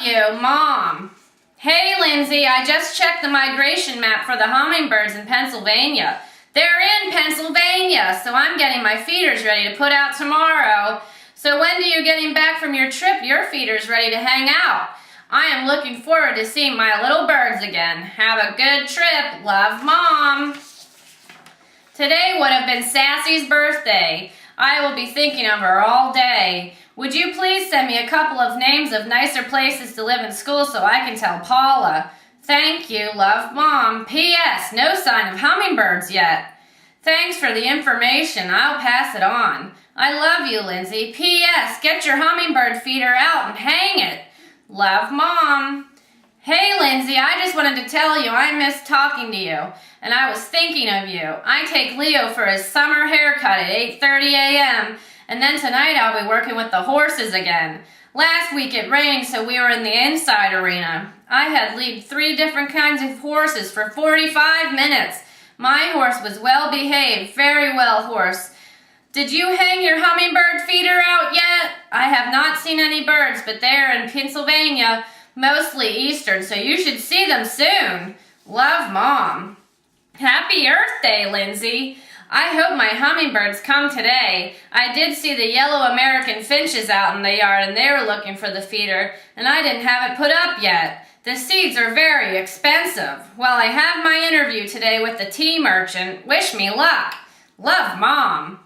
love you, Mom. Hey, Lindsay, I just checked the migration map for the hummingbirds in Pennsylvania. They're in Pennsylvania, so I'm getting my feeders ready to put out tomorrow. So when are you getting back from your trip? Your feeders ready to hang out. I am looking forward to seeing my little birds again. Have a good trip. Love, Mom. Today would have been Sassy's birthday. I will be thinking of her all day. Would you please send me a couple of names of nicer places to live in school so I can tell Paula? Thank you, love, Mom. P.S. No sign of hummingbirds yet. Thanks for the information. I'll pass it on. I love you, Lindsay. P.S. Get your hummingbird feeder out and hang it. Love, Mom. Hey, Lindsay, I just wanted to tell you I missed talking to you, and I was thinking of you. I take Leo for his summer haircut at 8:30 a.m., and then tonight I'll be working with the horses again. Last week it rained, so we were in the inside arena. I had lead 3 different kinds of horses for 45 minutes. My horse was well behaved, very well horse. Did you hang your hummingbird feeder out yet? I have not seen any birds, but they're in Pennsylvania, mostly eastern, so you should see them soon. Love, Mom. Happy Earth Day, Lindsay. I hope my hummingbirds come today. I did see the yellow American finches out in the yard, and they were looking for the feeder, and I didn't have it put up yet. The seeds are very expensive. Well, I have my interview today with the tea merchant. Wish me luck. Love, Mom.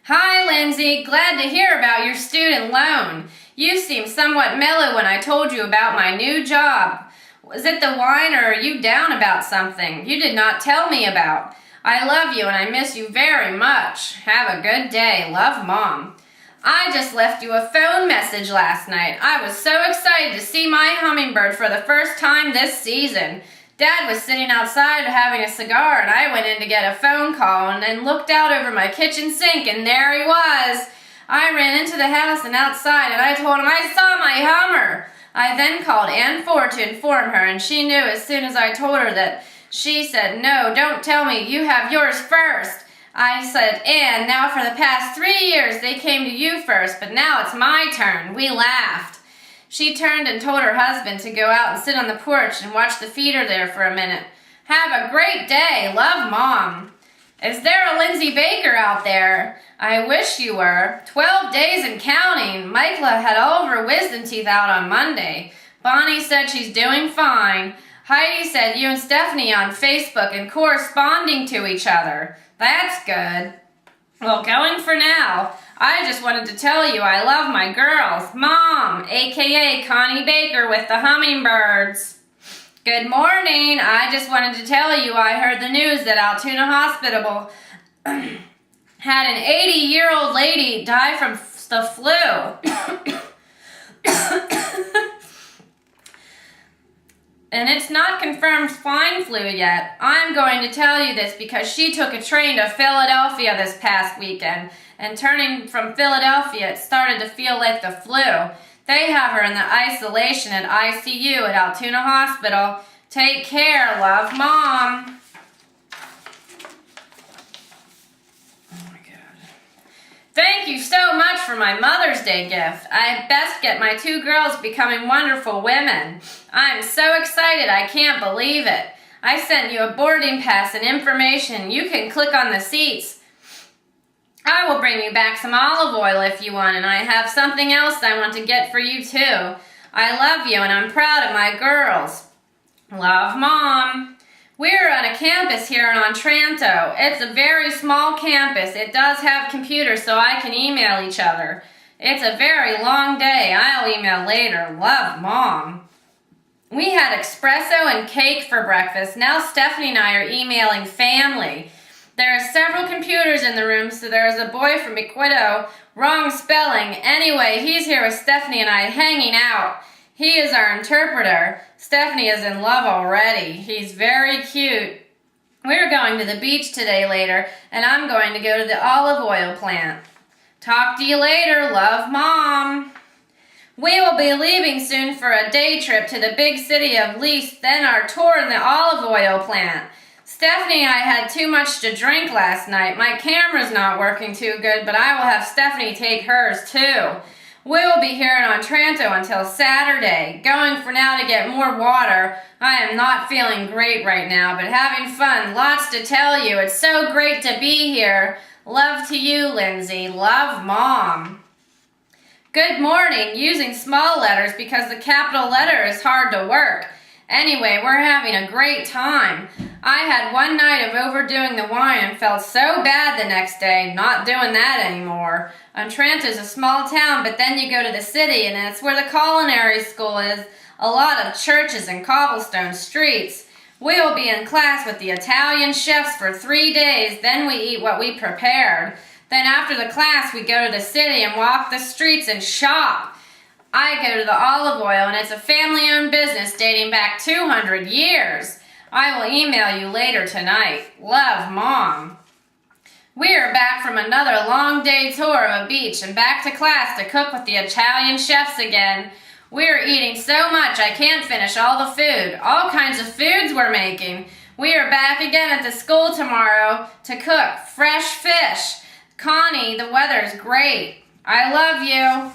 Hi, Lindsay. Glad to hear about your student loan. You seemed somewhat mellow when I told you about my new job. Was it the wine, or are you down about something you did not tell me about? I love you and I miss you very much. Have a good day. Love, Mom. I just left you a phone message last night. I was so excited to see my hummingbird for the first time this season. Dad was sitting outside having a cigar, and I went in to get a phone call and then looked out over my kitchen sink, and there he was. I ran into the house and outside, and I told him I saw my Hummer. I then called Ann Ford to inform her, and she knew as soon as I told her that. She said, "No, don't tell me. You have yours first." I said, "Ann, now for the past 3 years they came to you first, but now it's my turn." We laughed. She turned and told her husband to go out and sit on the porch and watch the feeder there for a minute. Have a great day. Love, Mom. Is there a Lindsay Baker out there? I wish you were. 12 days and counting. Michaela had all of her wisdom teeth out on Monday. Bonnie said she's doing fine. Heidi said you and Stephanie on Facebook and corresponding to each other. That's good. Well, going for now. I just wanted to tell you I love my girls. Mom, a.k.a. Connie Baker with the hummingbirds. Good morning. I just wanted to tell you I heard the news that Altoona Hospital had an 80-year-old lady die from the flu. And it's not confirmed swine flu yet. I'm going to tell you this because she took a train to Philadelphia this past weekend, and turning from Philadelphia, it started to feel like the flu. They have her in the isolation at ICU at Altoona Hospital. Take care, love, Mom. Thank you so much for my Mother's Day gift. I best get my 2 girls becoming wonderful women. I'm so excited I can't believe it. I sent you a boarding pass and information. You can click on the seats. I will bring you back some olive oil if you want, and I have something else I want to get for you too. I love you and I'm proud of my girls. Love, Mom. We're on a campus here in Otranto. It's a very small campus. It does have computers so I can email each other. It's a very long day. I'll email later. Love, Mom. We had espresso and cake for breakfast. Now Stephanie and I are emailing family. There are several computers in the room, so there is a boy from Ecuador. Wrong spelling. Anyway, he's here with Stephanie and I hanging out. He is our interpreter. Stephanie is in love already. He's very cute. We're going to the beach today later, and I'm going to go to the olive oil plant. Talk to you later. Love, Mom. We will be leaving soon for a day trip to the big city of Leith, then our tour in the olive oil plant. Stephanie and I had too much to drink last night. My camera's not working too good, but I will have Stephanie take hers too. We will be here in Otranto until Saturday. Going for now to get more water. I am not feeling great right now, but having fun. Lots to tell you. It's so great to be here. Love to you, Lindsay. Love, Mom. Good morning. Using small letters because the capital letter is hard to work. Anyway, we're having a great time. I had one night of overdoing the wine and felt so bad the next day. Not doing that anymore. Otranto's a small town, but then you go to the city and it's where the culinary school is. A lot of churches and cobblestone streets. We will be in class with the Italian chefs for 3 days. Then we eat what we prepared. Then after the class, we go to the city and walk the streets and shop. I go to the Olive Oil, and it's a family-owned business dating back 200 years. I will email you later tonight. Love, Mom. We are back from another long day tour of a beach and back to class to cook with the Italian chefs again. We are eating so much I can't finish all the food. All kinds of foods we're making. We are back again at the school tomorrow to cook fresh fish. Connie, the weather's great. I love you.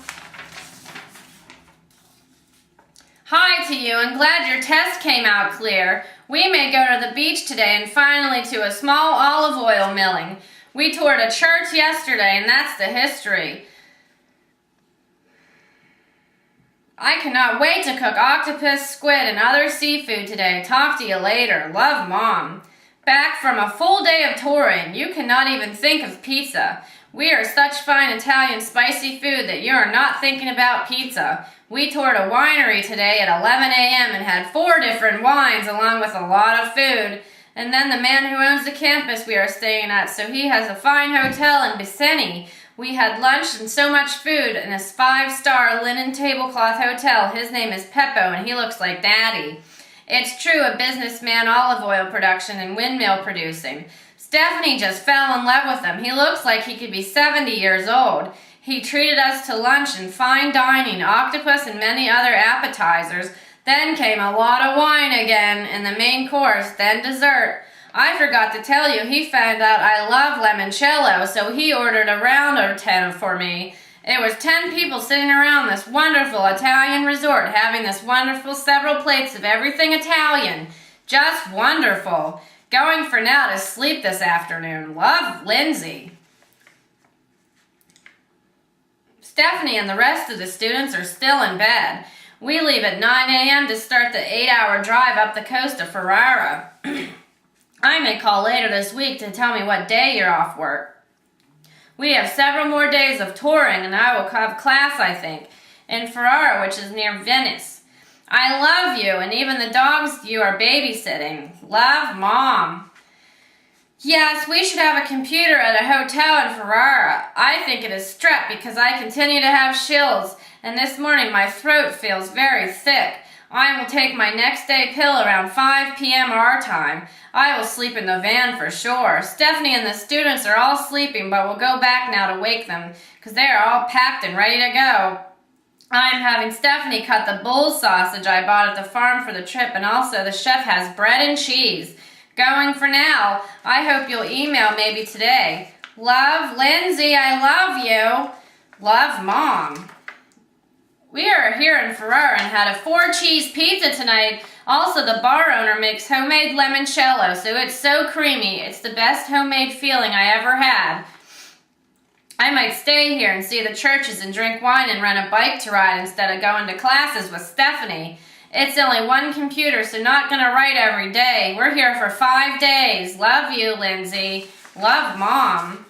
Hi to you, and glad your test came out clear. We may go to the beach today and finally to a small olive oil milling. We toured a church yesterday, and that's the history. I cannot wait to cook octopus, squid, and other seafood today. Talk to you later. Love, Mom. Back from a full day of touring. You cannot even think of pizza. We are such fine Italian spicy food that you are not thinking about pizza. We toured a winery today at 11 a.m. and had 4 different wines along with a lot of food. And then the man who owns the campus we are staying at, so he has a fine hotel in Biceni. We had lunch and so much food in this 5-star linen tablecloth hotel. His name is Peppo and he looks like Daddy. It's true, a businessman, olive oil production and windmill producing. Stephanie just fell in love with him. He looks like he could be 70 years old. He treated us to lunch and fine dining, octopus and many other appetizers. Then came a lot of wine again in the main course, then dessert. I forgot to tell you, he found out I love limoncello, so he ordered a round or 10 for me. It was 10 people sitting around this wonderful Italian resort having this wonderful several plates of everything Italian. Just wonderful. Going for now to sleep this afternoon. Love, Lindsay. Stephanie and the rest of the students are still in bed. We leave at 9 a.m. to start the 8-hour drive up the coast of Ferrara. I may call later this week to tell me what day you're off work. We have several more days of touring and I will have class, I think, in Ferrara, which is near Venice. I love you and even the dogs you are babysitting. Love, Mom. Yes, we should have a computer at a hotel in Ferrara. I think it is strep because I continue to have chills, and this morning my throat feels very thick. I will take my next day pill around 5 p.m. our time. I will sleep in the van for sure. Stephanie and the students are all sleeping, but we'll go back now to wake them because they are all packed and ready to go. I'm having Stephanie cut the bull sausage I bought at the farm for the trip, and also the chef has bread and cheese. Going for now. I hope you'll email maybe today. Love, Lindsay, I love you. Love, Mom. We are here in Ferrara and had a 4-cheese pizza tonight. Also, the bar owner makes homemade limoncello, so it's so creamy. It's the best homemade feeling I ever had. I might stay here and see the churches and drink wine and rent a bike to ride instead of going to classes with Stephanie. It's only one computer, so not going to write every day. We're here for 5 days. Love you, Lindsay. Love, Mom.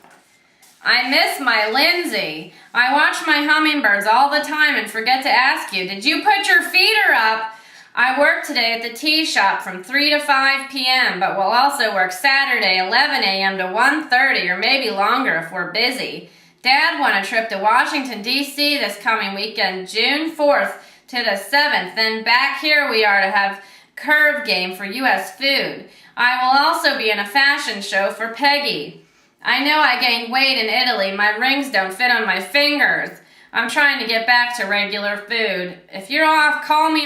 I miss my Lindsay. I watch my hummingbirds all the time and forget to ask you, did you put your feeder up? I work today at the tea shop from 3 to 5 p.m., but we'll also work Saturday 11 a.m. to 1:30 or maybe longer if we're busy. Dad won a trip to Washington, D.C. this coming weekend, June 4th to the 7th. Then back here we are to have curve game for U.S. food. I will also be in a fashion show for Peggy. I know I gained weight in Italy. My rings don't fit on my fingers. I'm trying to get back to regular food. If you're off, call me.